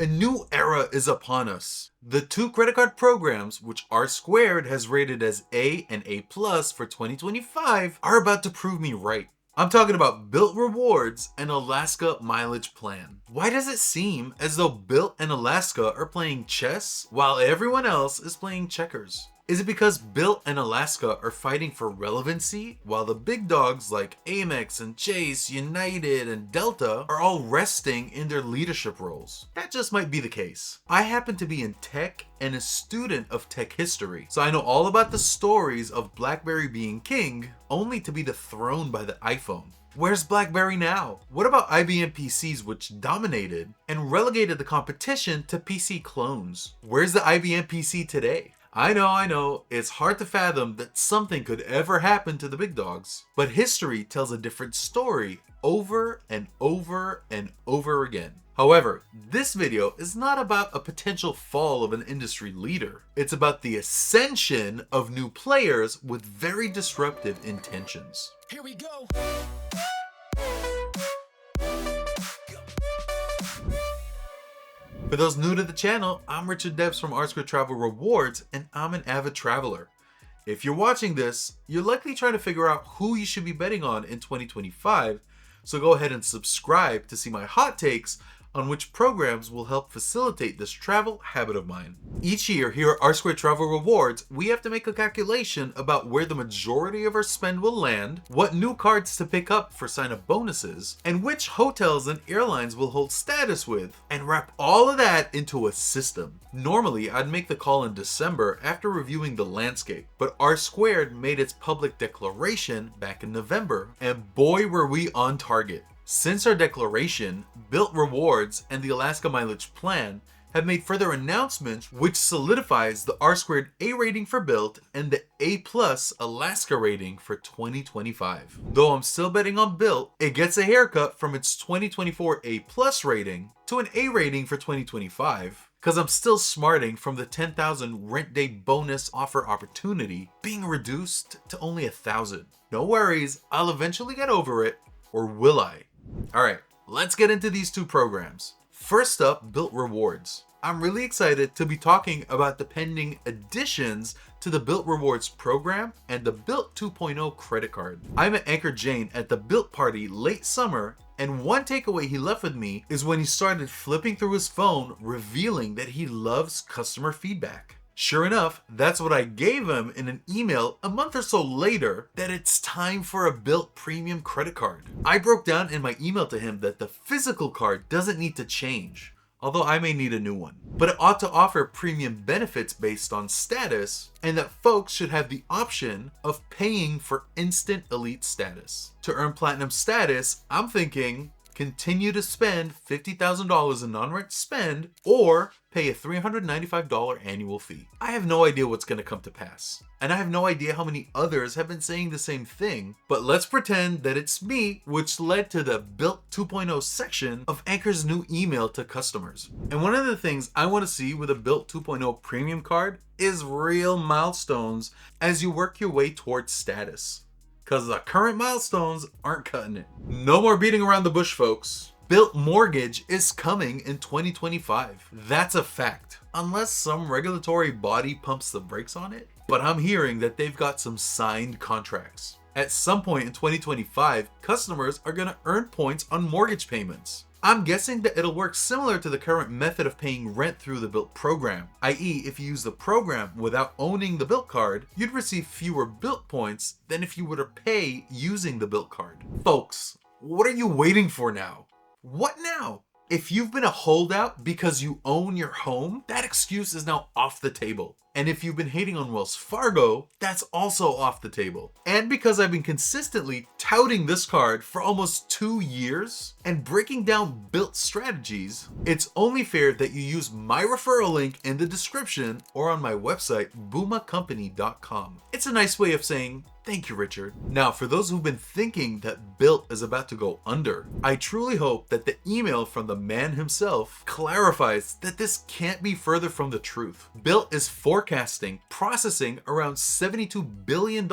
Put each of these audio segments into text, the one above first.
A new era is upon us. The two credit card programs, which RSquared has rated as A and A plus for 2025, are about to prove me right. I'm talking about Bilt Rewards and Alaska Mileage Plan. Why does it seem as though Bilt and Alaska are playing chess while everyone else is playing checkers? Is it because Bilt and Alaska are fighting for relevancy while the big dogs like Amex and Chase, United, and Delta are all resting in their leadership roles? That just might be the case. I happen to be in tech and a student of tech history, so I know all about the stories of BlackBerry being king only to be dethroned by the iPhone. Where's BlackBerry now? What about IBM PCs, which dominated and relegated the competition to PC clones? Where's the IBM PC today? I know, it's hard to fathom that something could ever happen to the big dogs, but history tells a different story over and over and over again. However, this video is not about a potential fall of an industry leader. It's about the ascension of new players with very disruptive intentions. Here we go. For those new to the channel, I'm Richard Debs from RSquared Travel Rewards, and I'm an avid traveler. If you're watching this, you're likely trying to figure out who you should be betting on in 2025, so go ahead and subscribe to see my hot takes on which programs will help facilitate this travel habit of mine. Each year here at RSquared Travel Rewards, we have to make a calculation about where the majority of our spend will land, what new cards to pick up for sign-up bonuses, and which hotels and airlines will hold status with, and wrap all of that into a system. Normally, I'd make the call in December after reviewing the landscape, but RSquared made its public declaration back in November, and boy were we on target. Since our declaration, Bilt Rewards and the Alaska Mileage Plan have made further announcements which solidifies the RSquared A rating for Bilt and the A plus Alaska rating for 2025. Though I'm still betting on Bilt, it gets a haircut from its 2024 A plus rating to an A rating for 2025 because I'm still smarting from the 10,000 rent day bonus offer opportunity being reduced to only 1,000. No worries, I'll eventually get over it, or will I? Alright, let's get into these two programs. First up, Bilt Rewards. I'm really excited to be talking about the pending additions to the Bilt Rewards program and the Bilt 2.0 credit card. I met Anchor Jane at the Bilt party late summer, and one takeaway he left with me is when he started flipping through his phone, revealing that he loves customer feedback. Sure enough, that's what I gave him in an email a month or so later, that it's time for a Bilt premium credit card. I broke down in my email to him that the physical card doesn't need to change, although I may need a new one, but it ought to offer premium benefits based on status, and that folks should have the option of paying for instant elite status. To earn platinum status, I'm thinking continue to spend $50,000 in non-rent spend or pay a $395 annual fee. I have no idea what's going to come to pass, and I have no idea how many others have been saying the same thing, but let's pretend that it's me, which led to the Bilt 2.0 section of Anchor's new email to customers. And one of the things I want to see with a Bilt 2.0 premium card is real milestones as you work your way towards status, because the current milestones aren't cutting it. No more beating around the bush, folks. Bilt Mortgage is coming in 2025. That's a fact, unless some regulatory body pumps the brakes on it. But I'm hearing that they've got some signed contracts. At some point in 2025, customers are going to earn points on mortgage payments. I'm guessing that it'll work similar to the current method of paying rent through the Bilt program, i.e. if you use the program without owning the Bilt card, you'd receive fewer Bilt points than if you were to pay using the Bilt card. Folks, what are you waiting for now? What now? If you've been a holdout because you own your home, that excuse is now off the table. And if you've been hating on Wells Fargo, that's also off the table. And because I've been consistently touting this card for almost 2 years and breaking down Bilt strategies, it's only fair that you use my referral link in the description or on my website, boomacompany.com. It's a nice way of saying, thank you, Richard. Now, for those who've been thinking that Bilt is about to go under, I truly hope that the email from the man himself clarifies that this can't be further from the truth. Bilt is forecasting processing around $72 billion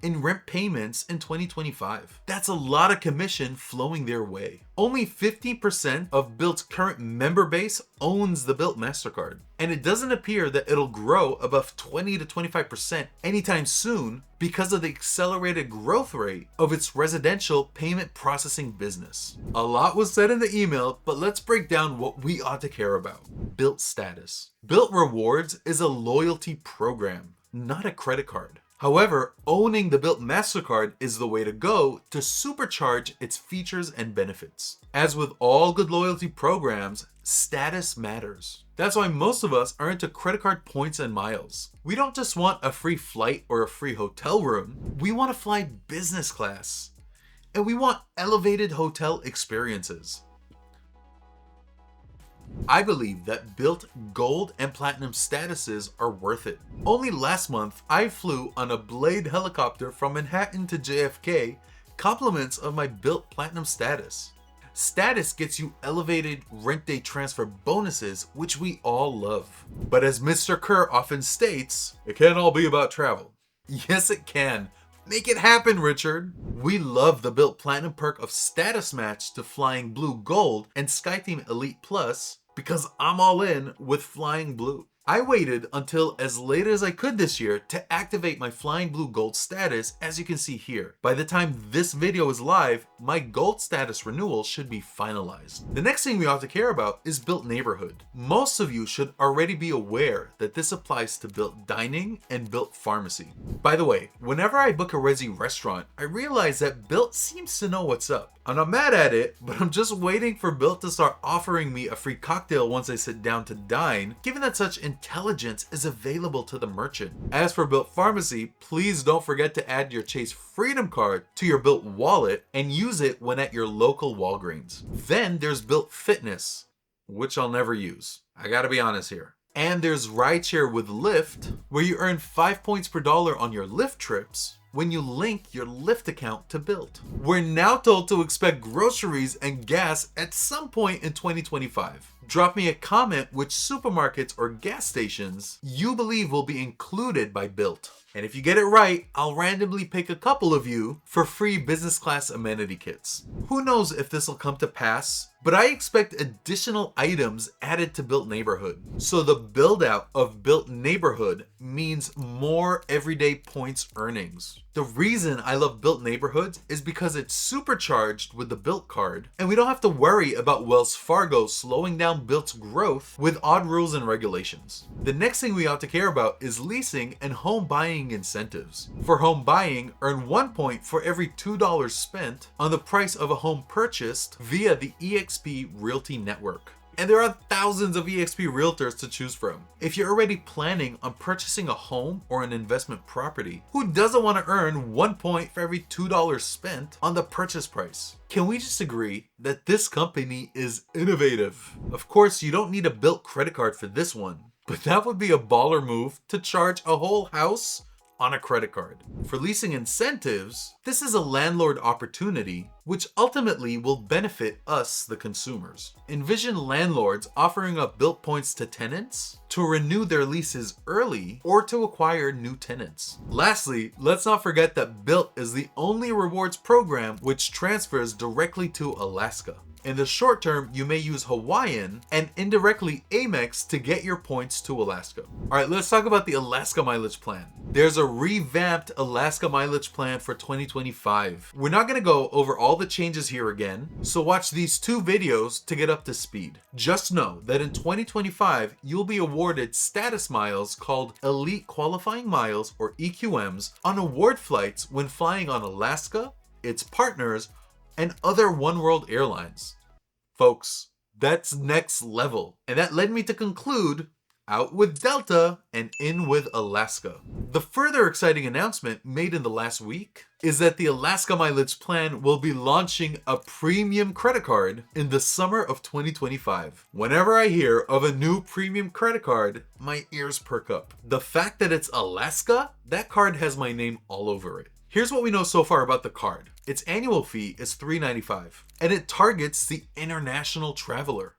in rent payments in 2025. That's a lot of commission flowing their way. Only 15% of Bilt's current member base owns the Bilt MasterCard, and it doesn't appear that it'll grow above 20 to 25% anytime soon because of the accelerated growth rate of its residential payment processing business. A lot was said in the email, but let's break down what we ought to care about. Bilt status. Bilt Rewards is a loyalty program, not a credit card. However, owning the Bilt MasterCard is the way to go to supercharge its features and benefits. As with all good loyalty programs, status matters. That's why most of us are into credit card points and miles. We don't just want a free flight or a free hotel room. We want to fly business class. And we want elevated hotel experiences. I believe that Bilt Gold and Platinum statuses are worth it. Only last month, I flew on a Blade helicopter from Manhattan to JFK, compliments of my Bilt Platinum status. Status gets you elevated rent day transfer bonuses, which we all love. But as Mr. Kerr often states, it can't all be about travel. Yes, it can. Make it happen, Richard. We love the Bilt Platinum perk of status match to Flying Blue Gold and SkyTeam Elite Plus because I'm all in with Flying Blue. I waited until as late as I could this year to activate my Flying Blue Gold status, as you can see here. By the time this video is live, my Gold status renewal should be finalized. The next thing we ought to care about is Bilt Neighborhood. Most of you should already be aware that this applies to Bilt Dining and Bilt Pharmacy. By the way, whenever I book a Resi restaurant, I realize that Bilt seems to know what's up. I'm not mad at it, but I'm just waiting for Bilt to start offering me a free cocktail once I sit down to dine, given that such intelligence is available to the merchant. As for Bilt Pharmacy, please don't forget to add your Chase Freedom card to your Bilt wallet and use it when at your local Walgreens. Then there's Bilt Fitness, which I'll never use. I gotta be honest here. And there's Rideshare with Lyft, where you earn 5 points per dollar on your Lyft trips when you link your Lyft account to Bilt. We're now told to expect groceries and gas at some point in 2025. Drop me a comment which supermarkets or gas stations you believe will be included by Bilt. And if you get it right, I'll randomly pick a couple of you for free business class amenity kits. Who knows if this will come to pass, but I expect additional items added to Bilt Neighborhood. So the build out of Bilt Neighborhood means more everyday points earnings. The reason I love Bilt Neighborhoods is because it's supercharged with the Bilt card, and we don't have to worry about Wells Fargo slowing down Bilt's growth with odd rules and regulations. The next thing we ought to care about is leasing and home buying incentives. For home buying, earn 1 point for every $2 spent on the price of a home purchased via the eXp Realty Network. And there are thousands of eXp realtors to choose from. If you're already planning on purchasing a home or an investment property, who doesn't want to earn 1 point for every $2 spent on the purchase price? Can we just agree that this company is innovative? Of course, you don't need a Bilt credit card for this one, but that would be a baller move to charge a whole house on a credit card. For leasing incentives, this is a landlord opportunity which ultimately will benefit us, the consumers. Envision landlords offering up Bilt points to tenants to renew their leases early or to acquire new tenants. Lastly, let's not forget that Bilt is the only rewards program which transfers directly to Alaska. In the short term, you may use Hawaiian and indirectly Amex to get your points to Alaska. All right, let's talk about the Alaska mileage plan. There's a revamped Alaska mileage plan for 2025. We're not gonna go over all the changes here again, so watch these 2 videos to get up to speed. Just know that in 2025, you'll be awarded status miles called Elite Qualifying Miles, or EQMs, on award flights when flying on Alaska, its partners, and other One World airlines. Folks, that's next level. And that led me to conclude, out with Delta and in with Alaska. The further exciting announcement made in the last week is that the Alaska Mileage Plan will be launching a premium credit card in the summer of 2025. Whenever I hear of a new premium credit card, my ears perk up. The fact that it's Alaska, that card has my name all over it. Here's what we know so far about the card. Its annual fee is $395, and it targets the international traveler.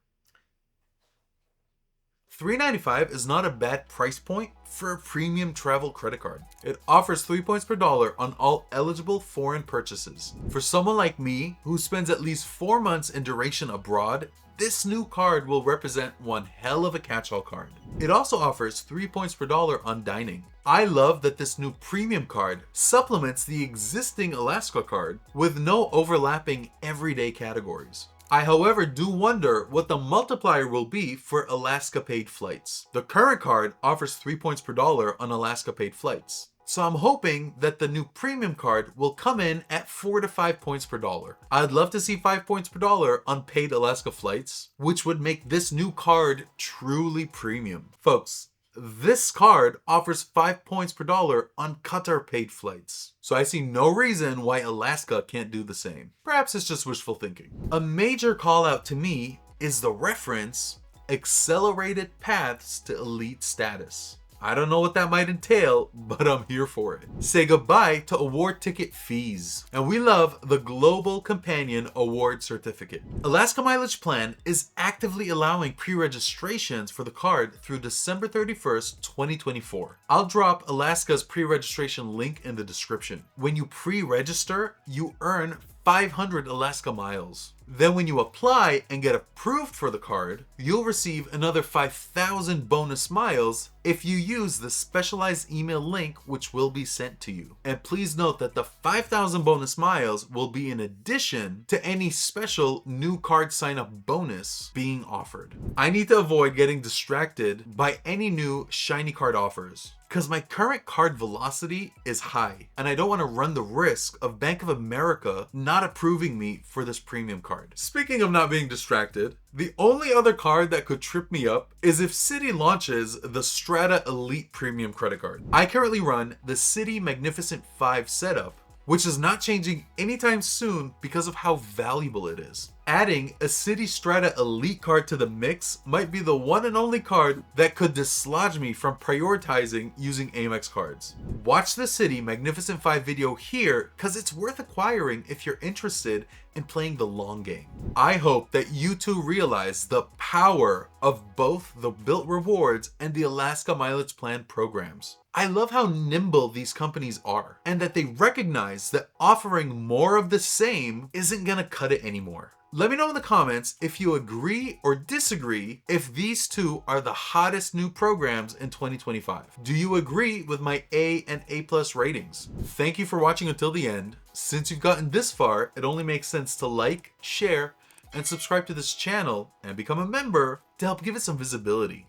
$3.95 is not a bad price point for a premium travel credit card. It offers 3 points per dollar on all eligible foreign purchases. For someone like me, who spends at least 4 months in duration abroad, this new card will represent one hell of a catch-all card. It also offers 3 points per dollar on dining. I love that this new premium card supplements the existing Alaska card with no overlapping everyday categories. I, however, do wonder what the multiplier will be for Alaska paid flights. The current card offers 3 points per dollar on Alaska paid flights. So I'm hoping that the new premium card will come in at 4 to 5 points per dollar. I'd love to see 5 points per dollar on paid Alaska flights, which would make this new card truly premium. Folks, this card offers 5 points per dollar on Qatar paid flights. So I see no reason why Alaska can't do the same. Perhaps it's just wishful thinking. A major call out to me is the reference accelerated paths to elite status. I don't know what that might entail, but I'm here for it. Say goodbye to award ticket fees. And we love the Global Companion Award Certificate. Alaska Mileage Plan is actively allowing pre-registrations for the card through December 31st, 2024. I'll drop Alaska's pre-registration link in the description. When you pre-register, you earn 500 Alaska miles. Then when you apply and get approved for the card, you'll receive another 5,000 bonus miles if you use the specialized email link which will be sent to you. And please note that the 5,000 bonus miles will be in addition to any special new card sign up bonus being offered. I need to avoid getting distracted by any new shiny card offers, because my current card velocity is high and I don't want to run the risk of Bank of America not approving me for this premium card. Speaking of not being distracted, the only other card that could trip me up is if Citi launches the Strata Elite Premium Credit Card. I currently run the Citi Magnificent 5 setup, which is not changing anytime soon because of how valuable it is. Adding a Citi Strata Elite card to the mix might be the one and only card that could dislodge me from prioritizing using Amex cards. Watch the Citi Magnificent 5 video here because it's worth acquiring if you're interested in playing the long game. I hope that you too realize the power of both the Bilt Rewards and the Alaska Mileage Plan programs. I love how nimble these companies are and that they recognize that offering more of the same isn't gonna cut it anymore. Let me know in the comments if you agree or disagree if these two are the hottest new programs in 2025. Do you agree with my A and A+ ratings? Thank you for watching until the end. Since you've gotten this far, it only makes sense to like, share, and subscribe to this channel and become a member to help give it some visibility.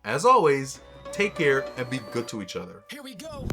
As always, take care and be good to each other. Here we go.